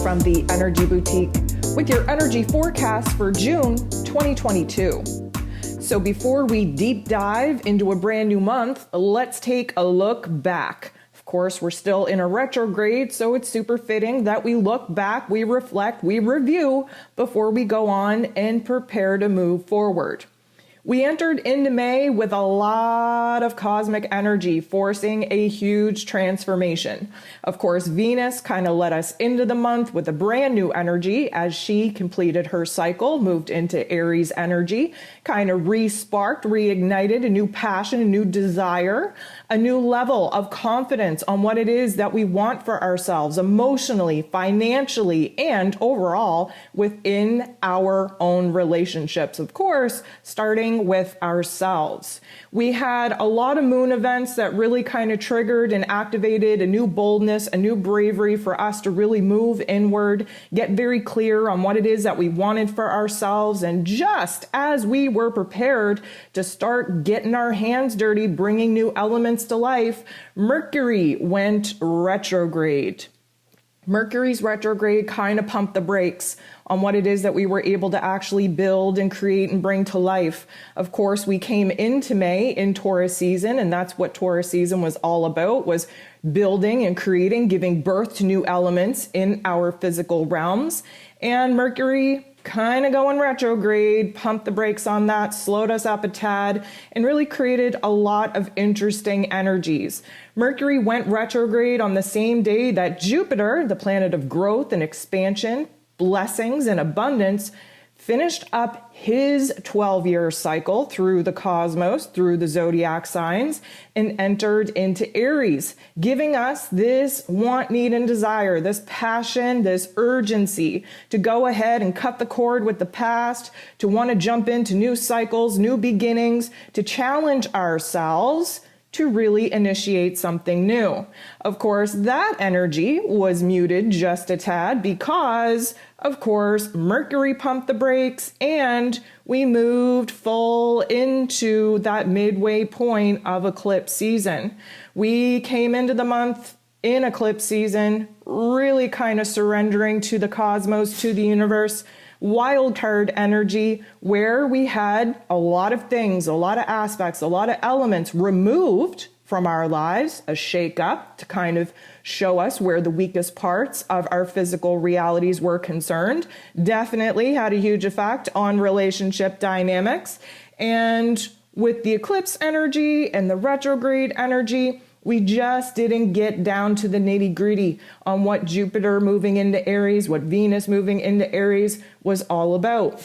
from the Energy Boutique with your energy forecast for June 2022. So before we deep dive into a brand new month, let's take a look back. Of course, we're still in a retrograde, so it's super fitting that we look back, we reflect, we review before we go on and prepare to move forward. We entered into May with a lot of cosmic energy, forcing a huge transformation. Of course, Venus kind of led us into the month with a brand new energy as she completed her cycle, moved into Aries energy, kind of re-sparked, reignited a new passion, a new desire, a new level of confidence on what it is that we want for ourselves emotionally, financially, and overall within our own relationships. Of course, starting with ourselves. We had a lot of moon events that really kind of triggered and activated a new boldness, a new bravery for us to really move inward, get very clear on what it is that we wanted for ourselves. And just as we were prepared to start getting our hands dirty, bringing new elements to life, Mercury went retrograde. Mercury's retrograde kind of pumped the brakes on what it is that we were able to actually build and create and bring to life. Of course, we came into May in Taurus season, and that's what Taurus season was all about, was building and creating, giving birth to new elements in our physical realms. And Mercury kind of going retrograde, pumped the brakes on that, slowed us up a tad, and really created a lot of interesting energies. Mercury went retrograde on the same day that Jupiter, the planet of growth and expansion, blessings and abundance, finished up his 12-year cycle through the cosmos, through the zodiac signs, and entered into Aries, giving us this want, need, and desire, this passion, this urgency to go ahead and cut the cord with the past, to want to jump into new cycles, new beginnings, to challenge ourselves, to really initiate something new. Of course, that energy was muted just a tad because, of course, Mercury pumped the brakes and we moved full into that midway point of eclipse season. We came into the month in eclipse season, really kind of surrendering to the cosmos, to the universe, wild card energy, where we had a lot of things, a lot of aspects, a lot of elements removed from our lives, a shake up to kind of show us where the weakest parts of our physical realities were concerned. Definitely had a huge effect on relationship dynamics. And with the eclipse energy and the retrograde energy, we just didn't get down to the nitty-gritty on what Jupiter moving into Aries, what Venus moving into Aries was all about.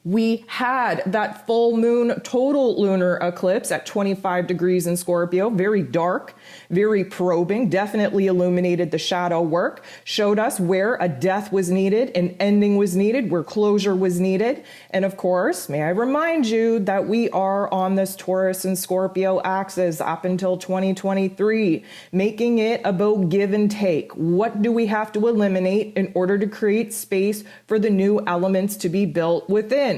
We had that full moon total lunar eclipse at 25 degrees in Scorpio, very dark, very probing, definitely illuminated the shadow work, showed us where a death was needed, an ending was needed, where closure was needed. And of course, may I remind you that we are on this Taurus and Scorpio axis up until 2023, making it about give and take. What do we have to eliminate in order to create space for the new elements to be built within?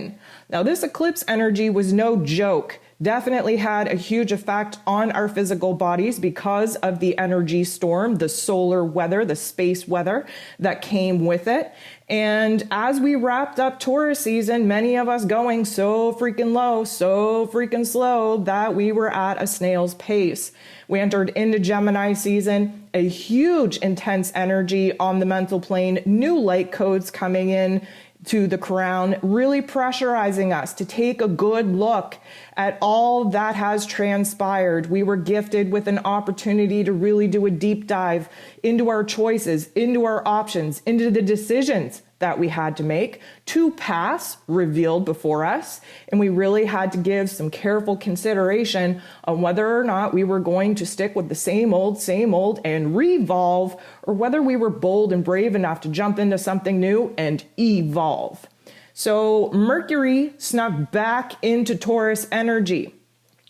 Now, this eclipse energy was no joke. Definitely had a huge effect on our physical bodies because of the energy storm, the solar weather, the space weather that came with it. And as we wrapped up Taurus season, many of us going so freaking low, so freaking slow that we were at a snail's pace. We entered into Gemini season, a huge intense energy on the mental plane, new light codes coming in to the crown, really pressurizing us to take a good look at all that has transpired. We were gifted with an opportunity to really do a deep dive into our choices, into our options, into the decisions that we had to make. Two paths revealed before us, and we really had to give some careful consideration on whether or not we were going to stick with the same old, and revolve, or whether we were bold and brave enough to jump into something new and evolve. So Mercury snuck back into Taurus energy.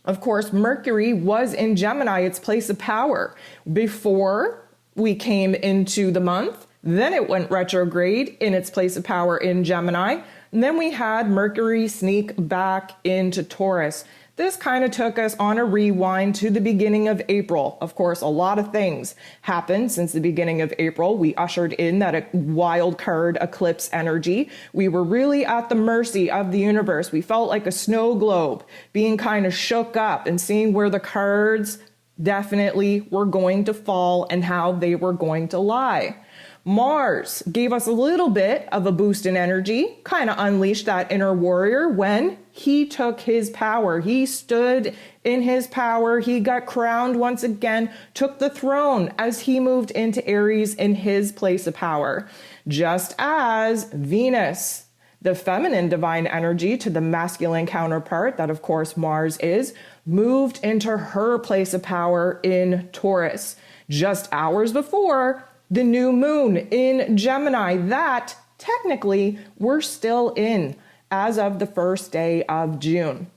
Of course, Mercury was in Gemini, its place of power, before we came into the month. Then it went retrograde in its place of power in Gemini. And then we had Mercury sneak back into Taurus. This kind of took us on a rewind to the beginning of April. Of course, a lot of things happened since the beginning of April. We ushered in that wild card eclipse energy. We were really at the mercy of the universe. We felt like a snow globe being kind of shook up and seeing where the cards definitely were going to fall and how they were going to lie. Mars gave us a little bit of a boost in energy, kind of unleashed that inner warrior when he took his power. He stood in his power. He got crowned once again, took the throne as he moved into Aries in his place of power. Just as Venus, the feminine divine energy to the masculine counterpart, that of course Mars is, moved into her place of power in Taurus. Just hours before, the new moon in Gemini that technically we're still in as of the first day of June.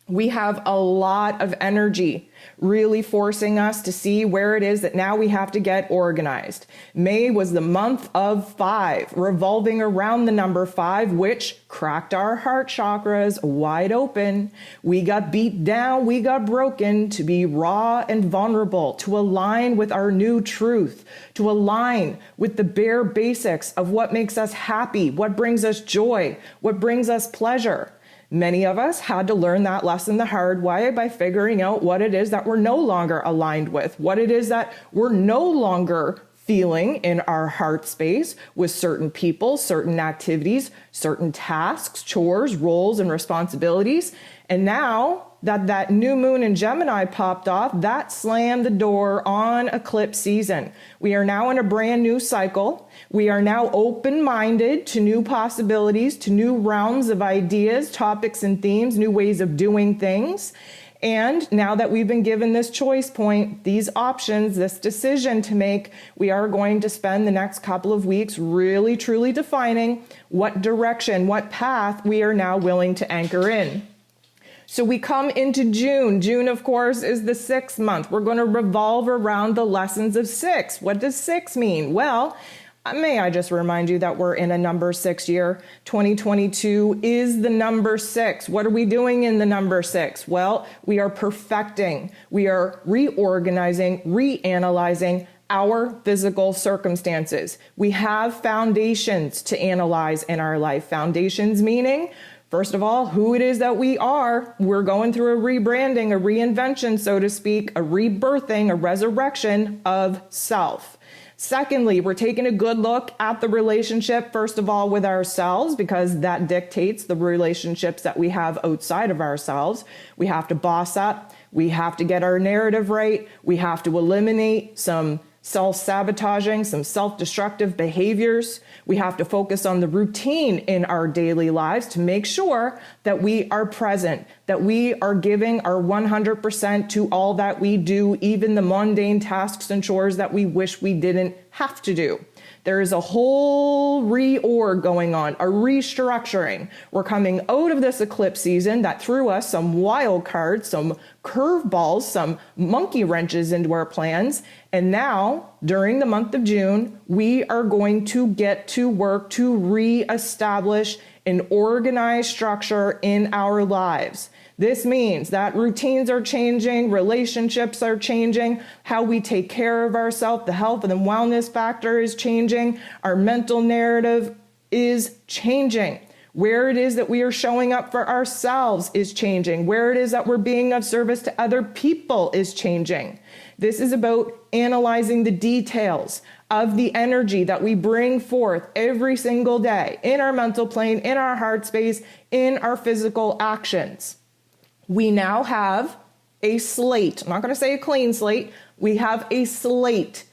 We have a lot of energy really forcing us to see where it is that now we have to get organized. May was the month of 5, revolving around the number 5, which cracked our heart chakras wide open. We got beat down, we got broken to be raw and vulnerable, to align with our new truth, to align with the bare basics of what makes us happy, what brings us joy, what brings us pleasure. Many of us had to learn that lesson the hard way by figuring out what it is that we're no longer aligned with, what it is that we're no longer feeling in our heart space with certain people, certain activities, certain tasks, chores, roles, and responsibilities. And now that new moon in Gemini popped off, that slammed the door on eclipse season. We are now in a brand new cycle. We are now open-minded to new possibilities, to new realms of ideas, topics, and themes, new ways of doing things. And now that we've been given this choice point, these options, this decision to make, we are going to spend the next couple of weeks really, truly defining what direction, what path we are now willing to anchor in. So we come into June. June, of course, is the 6th month. We're going to revolve around the lessons of 6. What does 6 mean? Well, may I just remind you that we're in a number 6 year. 2022 is the number 6. What are we doing in the number 6? Well, we are perfecting. We are reorganizing, reanalyzing our physical circumstances. We have foundations to analyze in our life. Foundations meaning, first of all, who it is that we are. We're going through a rebranding, a reinvention, so to speak, a rebirthing, a resurrection of self. Secondly, we're taking a good look at the relationship, first of all, with ourselves, because that dictates the relationships that we have outside of ourselves. We have to boss up. We have to get our narrative right. We have to eliminate some self-sabotaging, some self-destructive behaviors. We have to focus on the routine in our daily lives to make sure that we are present, that we are giving our 100% to all that we do, even the mundane tasks and chores that we wish we didn't have to do. There is a whole reorg going on, a restructuring. We're coming out of this eclipse season that threw us some wild cards, some curveballs, some monkey wrenches into our plans. And now, during the month of June, we are going to get to work to reestablish an organized structure in our lives. This means that routines are changing, relationships are changing, how we take care of ourselves, the health and the wellness factor is changing, our mental narrative is changing. Where it is that we are showing up for ourselves is changing. Where it is that we're being of service to other people is changing. This is about analyzing the details of the energy that we bring forth every single day in our mental plane, in our heart space, in our physical actions. We now have a slate. I'm not going to say a clean slate. We have a slate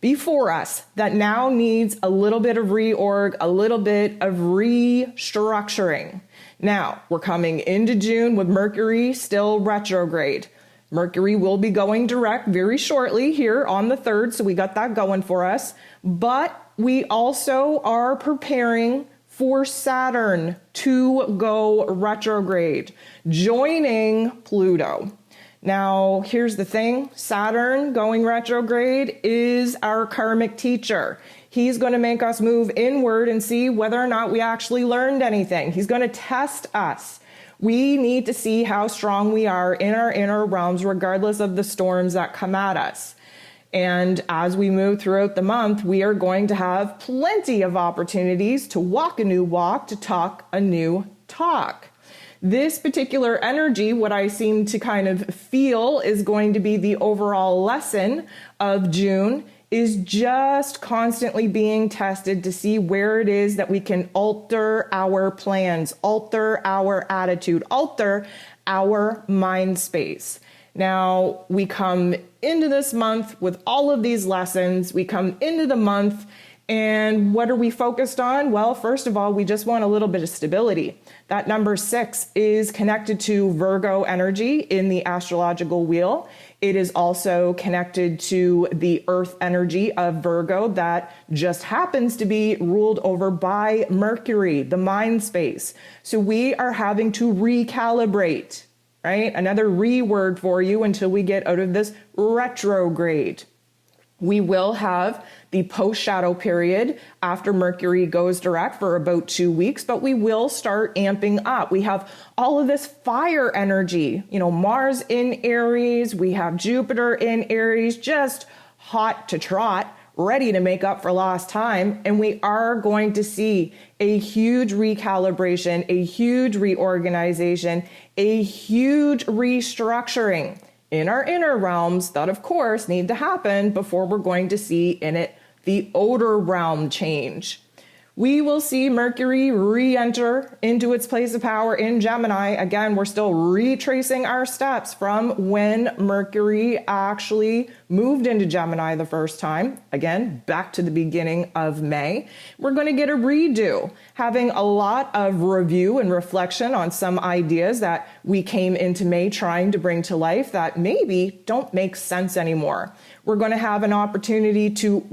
before us that now needs a little bit of reorg, a little bit of restructuring. Now, we're coming into June with Mercury still retrograde. Mercury will be going direct very shortly here on the 3rd, so we got that going for us. But we also are preparing for Saturn to go retrograde, joining Pluto. Now, here's the thing. Saturn going retrograde is our karmic teacher. He's going to make us move inward and see whether or not we actually learned anything. He's going to test us. We need to see how strong we are in our inner realms, regardless of the storms that come at us. And as we move throughout the month, we are going to have plenty of opportunities to walk a new walk, to talk a new talk. This particular energy, what I seem to kind of feel is going to be the overall lesson of June, is just constantly being tested to see where it is that we can alter our plans, alter our attitude, alter our mind space. Now, we come into this month with all of these lessons. We come into the month, and what are we focused on? Well, first of all, we just want a little bit of stability. That number 6 is connected to Virgo energy in the astrological wheel. It is also connected to the earth energy of Virgo that just happens to be ruled over by Mercury, the mind space. So we are having to recalibrate, right? Another word for you until we get out of this retrograde. We will have the post-shadow period after Mercury goes direct for about 2 weeks, but we will start amping up. We have all of this fire energy, Mars in Aries, we have Jupiter in Aries, just hot to trot, ready to make up for lost time. And we are going to see a huge recalibration, a huge reorganization, a huge restructuring in our inner realms that, of course, need to happen before we're going to see in it the outer realm change. We will see Mercury re-enter into its place of power in Gemini. Again, we're still retracing our steps from when Mercury actually moved into Gemini the first time. Again, back to the beginning of May. We're going to get a redo, having a lot of review and reflection on some ideas that we came into May trying to bring to life that maybe don't make sense anymore. We're going to have an opportunity to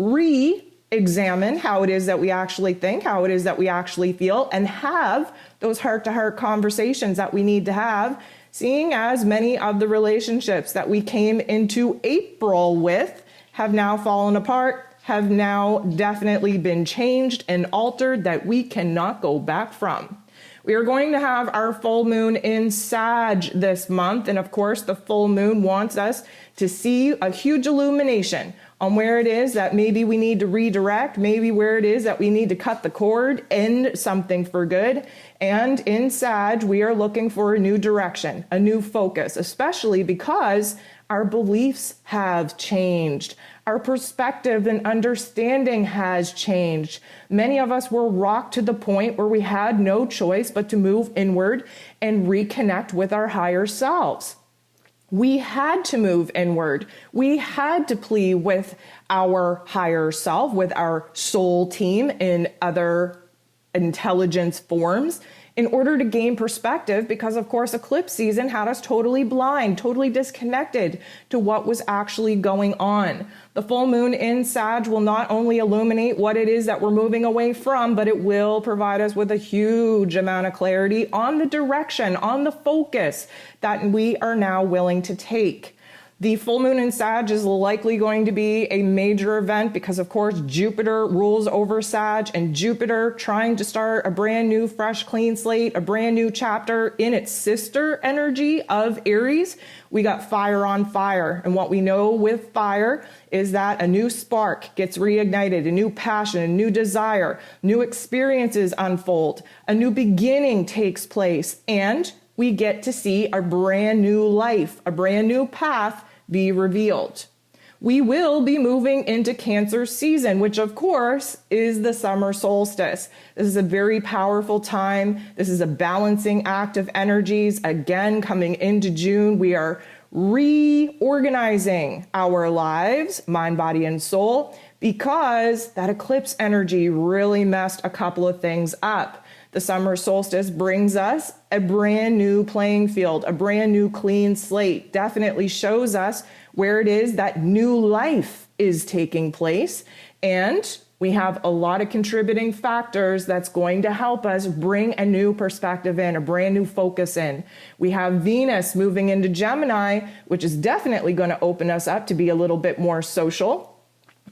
examine how it is that we actually think, how it is that we actually feel, and have those heart-to-heart conversations that we need to have, seeing as many of the relationships that we came into April with have now fallen apart, have now definitely been changed and altered that we cannot go back from. We are going to have our full moon in Sag this month, and of course the full moon wants us to see a huge illumination on where it is that maybe we need to redirect, maybe where it is that we need to cut the cord, end something for good. And in Sag, we are looking for a new direction, a new focus, especially because our beliefs have changed. Our perspective and understanding has changed. Many of us were rocked to the point where we had no choice but to move inward and reconnect with our higher selves. We had to move inward. We had to plead with our higher self, with our soul team in other intelligence forms in order to gain perspective, because of course eclipse season had us totally blind, totally disconnected to what was actually going on. The full moon in Sag will not only illuminate what it is that we're moving away from, but it will provide us with a huge amount of clarity on the direction, on the focus that we are now willing to take. The full moon in Sag is likely going to be a major event because, of course, Jupiter rules over Sag, and Jupiter trying to start a brand new, fresh, clean slate, a brand new chapter in its sister energy of Aries. We got fire on fire. And what we know with fire is that a new spark gets reignited, a new passion, a new desire, new experiences unfold, a new beginning takes place, and we get to see a brand new life, a brand new path be revealed. We will be moving into Cancer season, which of course is the summer solstice. This is a very powerful time. This is a balancing act of energies. Again, coming into June, we are reorganizing our lives, mind, body, and soul, because that eclipse energy really messed a couple of things up. The summer solstice brings us a brand new playing field, a brand new clean slate, definitely shows us where it is that new life is taking place. And we have a lot of contributing factors that's going to help us bring a new perspective in, a brand new focus in. We have Venus moving into Gemini, which is definitely going to open us up to be a little bit more social.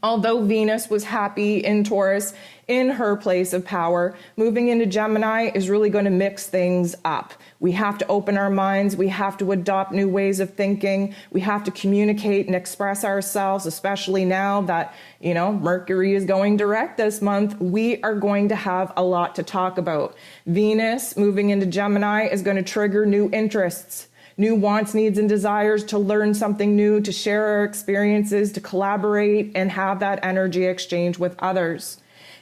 Although Venus was happy in Taurus in her place of power, moving into Gemini is really going to mix things up. We have to open our minds. We have to adopt new ways of thinking. We have to communicate and express ourselves, especially now that, Mercury is going direct this month. We are going to have a lot to talk about. Venus moving into Gemini is going to trigger new interests, new wants, needs, and desires to learn something new, to share our experiences, to collaborate and have that energy exchange with others.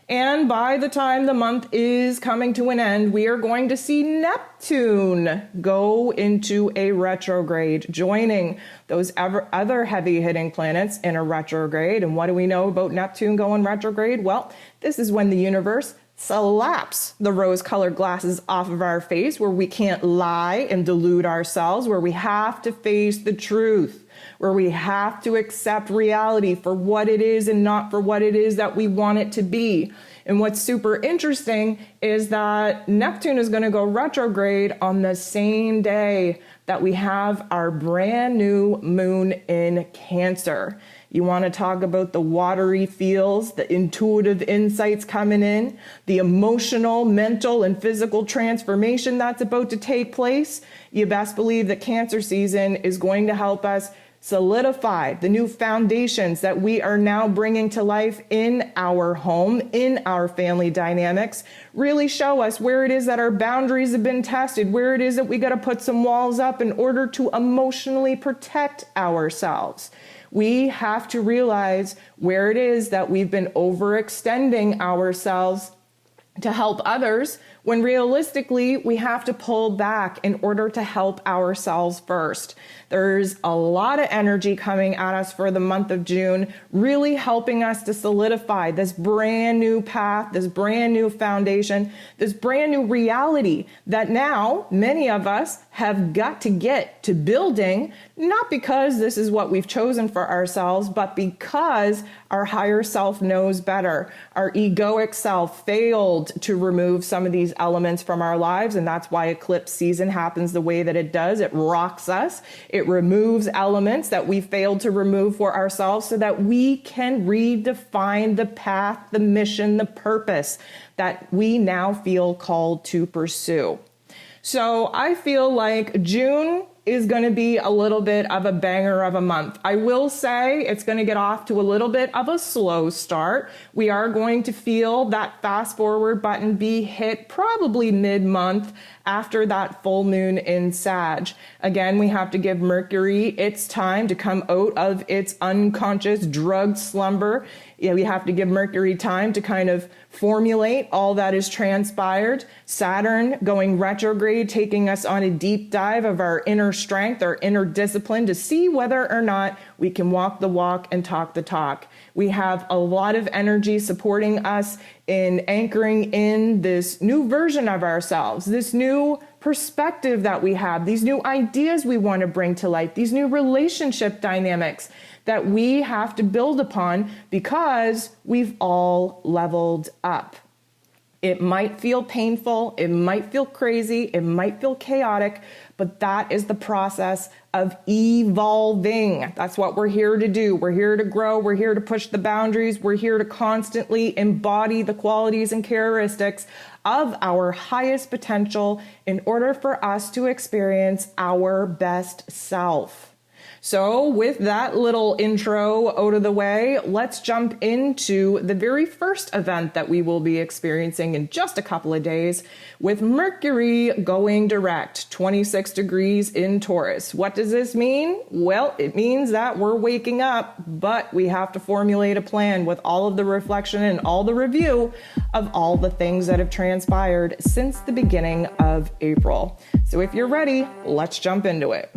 And by the time the month is coming to an end, we are going to see Neptune go into a retrograde, joining those other heavy-hitting planets in a retrograde. And what do we know about Neptune going retrograde? Well, this is when the universe slaps the rose-colored glasses off of our face, where we can't lie and delude ourselves, where we have to face the truth, where we have to accept reality for what it is and not for what it is that we want it to be. And what's super interesting is that Neptune is going to go retrograde on the same day that we have our brand new moon in Cancer. You want to talk about the watery feels, the intuitive insights coming in, the emotional, mental, and physical transformation that's about to take place. You best believe that Cancer season is going to help us solidify the new foundations that we are now bringing to life in our home, in our family dynamics. Really show us where it is that our boundaries have been tested, where it is that we got to put some walls up in order to emotionally protect ourselves. We have to realize where it is that we've been overextending ourselves to help others, when realistically we have to pull back in order to help ourselves first. There's a lot of energy coming at us for the month of June, really helping us to solidify this brand new path, this brand new foundation, this brand new reality that now many of us have got to get to building, not because this is what we've chosen for ourselves, but because our higher self knows better. Our egoic self failed to remove some of these elements from our lives, and that's why eclipse season happens the way that it does. It rocks us. It removes elements that we failed to remove for ourselves so that we can redefine the path, the mission, the purpose that we now feel called to pursue. So I feel like June is going to be a little bit of a banger of a month. I will say it's going to get off to a little bit of a slow start. We are going to feel that fast forward button be hit probably mid-month after that full moon in Sag. Again, we have to give Mercury its time to come out of its unconscious drugged slumber. We have to give Mercury time to kind of formulate all that is transpired. Saturn going retrograde, taking us on a deep dive of our inner strength, our inner discipline, to see whether or not we can walk the walk and talk the talk. We have a lot of energy supporting us in anchoring in this new version of ourselves, this new perspective that we have, these new ideas we want to bring to light, these new relationship dynamics that we have to build upon because we've all leveled up. It might feel painful, it might feel crazy, it might feel chaotic, but that is the process of evolving. That's what we're here to do. We're here to grow, we're here to push the boundaries, we're here to constantly embody the qualities and characteristics of our highest potential in order for us to experience our best self. So with that little intro out of the way, let's jump into the very first event that we will be experiencing in just a couple of days, with Mercury going direct, 26 degrees in Taurus. What does this mean? Well, it means that we're waking up, but we have to formulate a plan with all of the reflection and all the review of all the things that have transpired since the beginning of April. So if you're ready, let's jump into it.